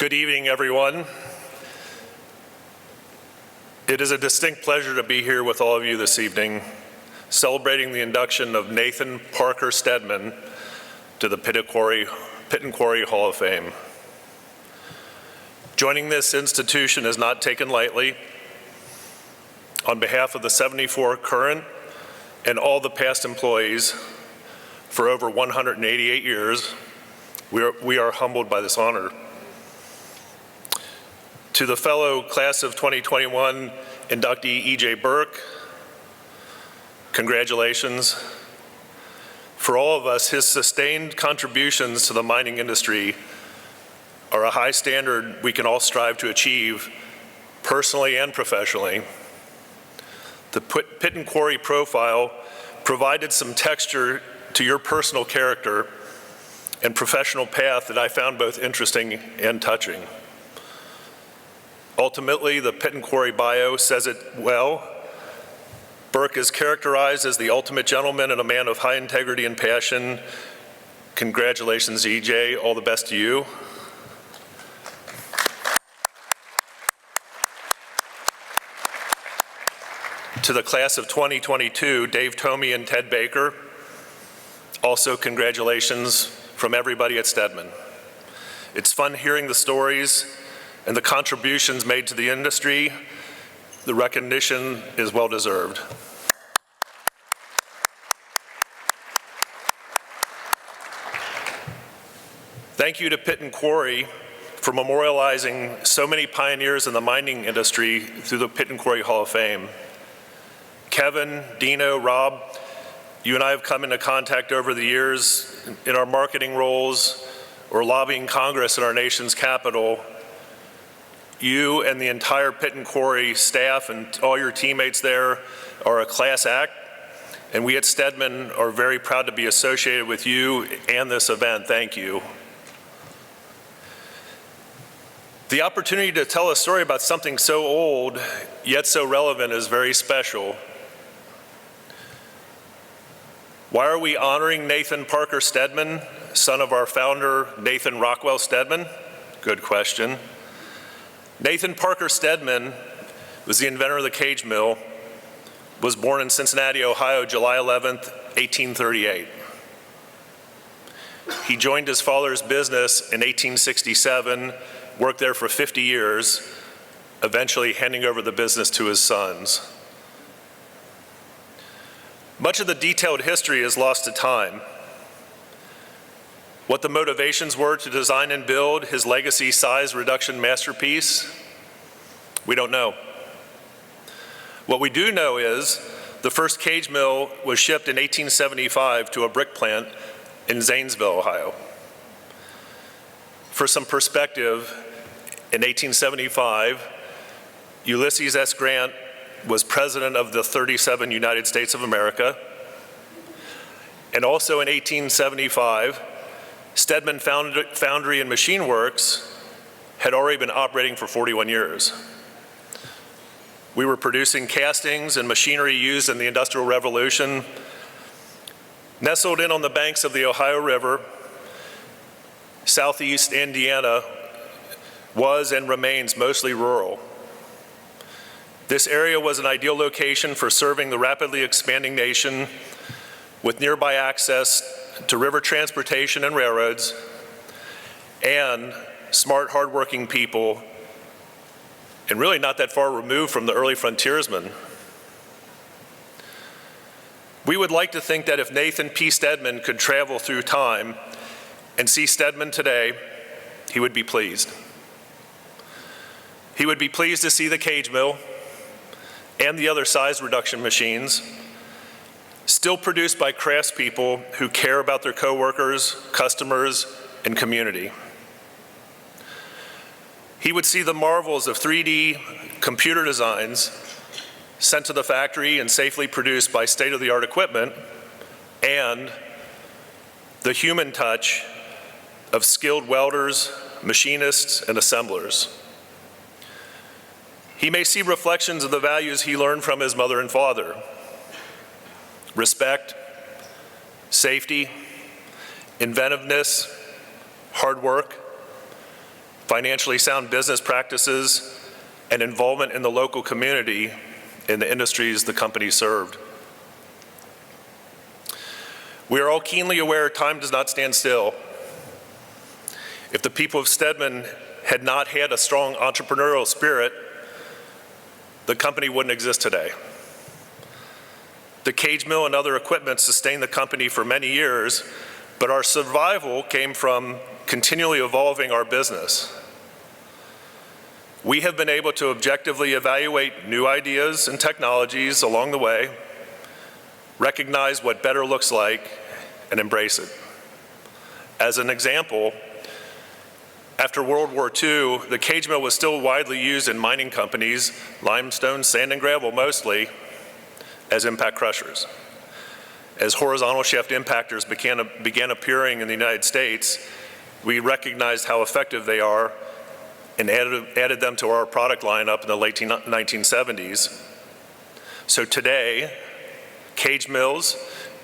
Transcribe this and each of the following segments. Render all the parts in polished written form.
Good evening, everyone. It is a distinct pleasure to be here with all of you this evening, celebrating the induction of Nathan Parker Stedman to the Pit and Quarry Hall of Fame. Joining this institution is not taken lightly. On behalf of the 74 current and all the past employees for over 188 years, we are humbled by this honor. To the fellow class of 2021 inductee E.J. Burke, congratulations. For all of us, his sustained contributions to the mining industry are a high standard we can all strive to achieve, personally and professionally. The Pit and Quarry profile provided some texture to your personal character and professional path that I found both interesting and touching. Ultimately, the Pit and Quarry bio says it well. Burke is characterized as the ultimate gentleman and a man of high integrity and passion. Congratulations, EJ. All the best to you. To the class of 2022, Dave Tomey and Ted Baker, also congratulations from everybody at Stedman. It's fun hearing the stories and the contributions made to the industry. The recognition is well deserved. Thank you to Pit and Quarry for memorializing so many pioneers in the mining industry through the Pit and Quarry Hall of Fame. Kevin, Dino, Rob, you and I have come into contact over the years in our marketing roles or lobbying Congress in our nation's capital. You and the entire Pit and Quarry staff and all your teammates there are a class act, and we at Stedman are very proud to be associated with you and this event. Thank you. The opportunity to tell a story about something so old, yet so relevant, is very special. Why are we honoring Nathan Parker Stedman, son of our founder, Nathan Rockwell Stedman? Good question. Nathan Parker Stedman was the inventor of the cage mill, was born in Cincinnati, Ohio, July 11th, 1838. He joined his father's business in 1867, worked there for 50 years, eventually handing over the business to his sons. Much of the detailed history is lost to time. What the motivations were to design and build his legacy size reduction masterpiece, we don't know. What we do know is the first cage mill was shipped in 1875 to a brick plant in Zanesville, Ohio. For some perspective, in 1875, Ulysses S. Grant was president of the 37 United States of America. And also in 1875, Stedman Foundry and Machine Works had already been operating for 41 years. We were producing castings and machinery used in the Industrial Revolution. Nestled in on the banks of the Ohio River, Southeast Indiana was and remains mostly rural. This area was an ideal location for serving the rapidly expanding nation with nearby access to river transportation and railroads, and smart, hardworking people, and really not that far removed from the early frontiersmen. We would like to think that if Nathan P. Stedman could travel through time and see Stedman today, he would be pleased. He would be pleased to see the cage mill and the other size reduction machines still produced by craftspeople who care about their coworkers, customers, and community. He would see the marvels of 3D computer designs sent to the factory and safely produced by state-of-the-art equipment, and the human touch of skilled welders, machinists, and assemblers. He may see reflections of the values he learned from his mother and father: respect, safety, inventiveness, hard work, financially sound business practices, and involvement in the local community in the industries the company served. We are all keenly aware time does not stand still. If the people of Stedman had not had a strong entrepreneurial spirit, the company wouldn't exist today. The cage mill and other equipment sustained the company for many years, but our survival came from continually evolving our business. We have been able to objectively evaluate new ideas and technologies along the way, recognize what better looks like, and embrace it. As an example, after World War II, the cage mill was still widely used in mining companies, limestone, sand, and gravel mostly, as impact crushers. As horizontal shaft impactors began appearing in the United States, we recognized how effective they are and added them to our product lineup in the late 1970s. So today, cage mills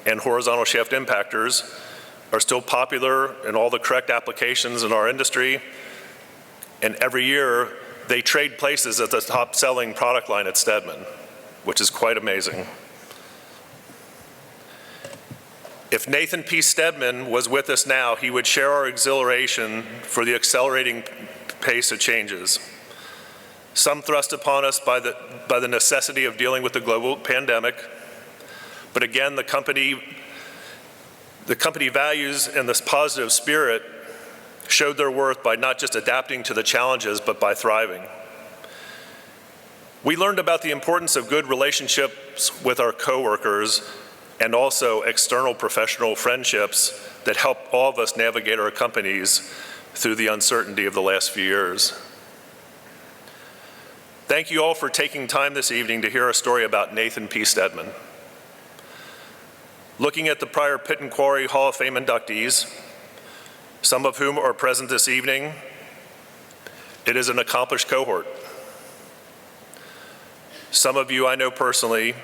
and horizontal shaft impactors are still popular in all the correct applications in our industry, and every year they trade places as the top selling product line at Stedman, which is quite amazing. If Nathan P. Stedman was with us now, he would share our exhilaration for the accelerating pace of changes. Some thrust upon us by the necessity of dealing with the global pandemic, but again, the company values and this positive spirit showed their worth by not just adapting to the challenges, but by thriving. We learned about the importance of good relationships with our coworkers and also external professional friendships that help all of us navigate our companies through the uncertainty of the last few years. Thank you all for taking time this evening to hear a story about Nathan P. Stedman. Looking at the prior Pit and Quarry Hall of Fame inductees, some of whom are present this evening, it is an accomplished cohort. Some of you I know personally.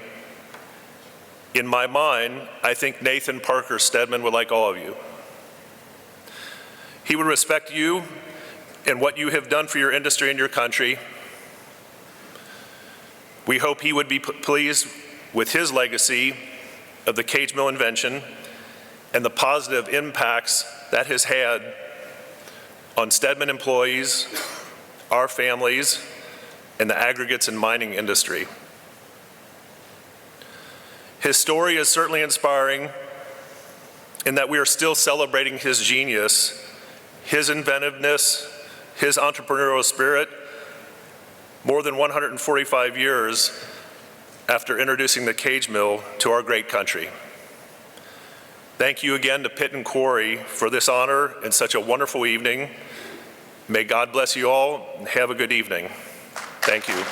In my mind, I think Nathan Parker Stedman would like all of you. He would respect you and what you have done for your industry and your country. We hope he would be pleased with his legacy of the cage mill invention and the positive impacts that has had on Stedman employees, our families, and the aggregates and mining industry. His story is certainly inspiring in that we are still celebrating his genius, his inventiveness, his entrepreneurial spirit, more than 145 years after introducing the cage mill to our great country. Thank you again to Pit and Quarry for this honor and such a wonderful evening. May God bless you all and have a good evening. Thank you.